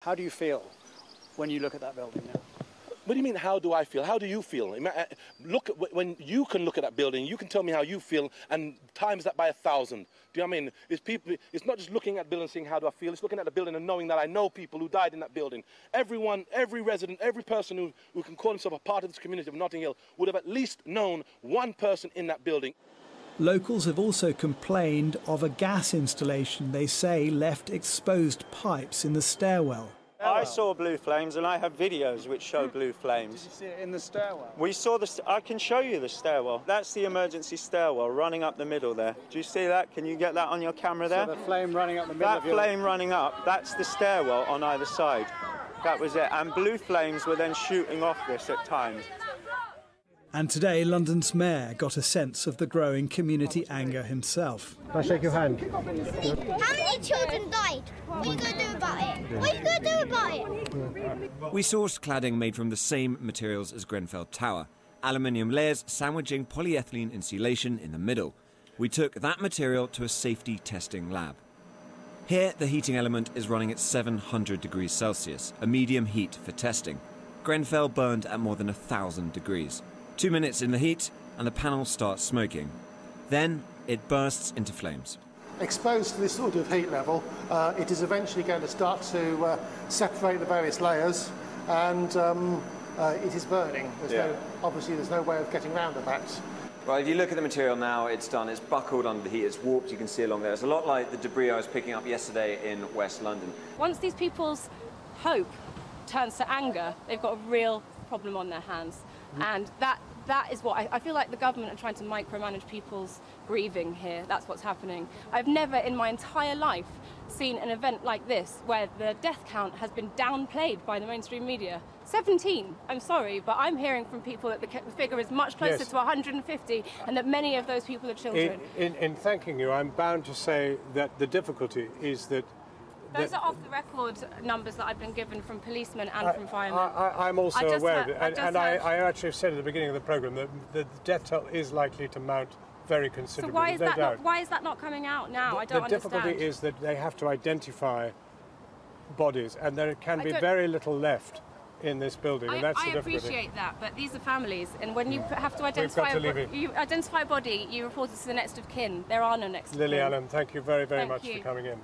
How do you feel when you look at that building now? What do you mean, how do I feel? How do you feel? Look at, when you can look at that building, you can tell me how you feel and times that by 1,000. Do you know what I mean? It's not just looking at the building and saying, how do I feel? It's looking at the building and knowing that I know people who died in that building. Everyone, every resident, every person who can call himself a part of this community of Notting Hill would have at least known one person in that building. Locals have also complained of a gas installation they say left exposed pipes in the stairwell. I saw blue flames and I have videos which show blue flames. Did you see it in the stairwell? We saw I can show you the stairwell. That's the emergency stairwell running up the middle there. Do you see that? Can you get that on your camera there? So the flame running up the middle That flame running up, that's the stairwell on either side. That was it. And blue flames were then shooting off this at times. And today, London's mayor got a sense of the growing community anger himself. Can I shake your hand? How many children died? What are you going to do about it? What are you going to do about it? We sourced cladding made from the same materials as Grenfell Tower. Aluminium layers sandwiching polyethylene insulation in the middle. We took that material to a safety testing lab. Here, the heating element is running at 700 degrees Celsius, a medium heat for testing. Grenfell burned at more than 1,000 degrees. 2 minutes in the heat and the panel starts smoking. Then it bursts into flames. Exposed to this sort of heat level, it is eventually going to start to separate the various layers, and it is burning. Obviously there's no way of getting around the fact. Well, if you look at the material now, it's done. It's buckled under the heat. It's warped. You can see along there. It's a lot like the debris I was picking up yesterday in West London. Once these people's hope turns to anger, they've got a real problem on their hands. And that is what I feel like the government are trying to micromanage people's grieving here. That's what's happening. I've never in my entire life seen an event like this where the death count has been downplayed by the mainstream media. 17, I'm sorry, but I'm hearing from people that the figure is much closer to 150 and that many of those people are children. In thanking you, I'm bound to say that the difficulty is that those are off-the-record numbers that I've been given from policemen and from firemen. I'm also aware of it, and I actually said at the beginning of the programme that the death toll is likely to mount very considerably. So why is that not coming out now? I don't understand. The difficulty is that they have to identify bodies, and there can be very little left in this building, and that's the difficulty. I appreciate that, but these are families, and when you have to identify a body, you report it to the next of kin. There are no next of kin. Lily Allen, thank you very, very much for coming in.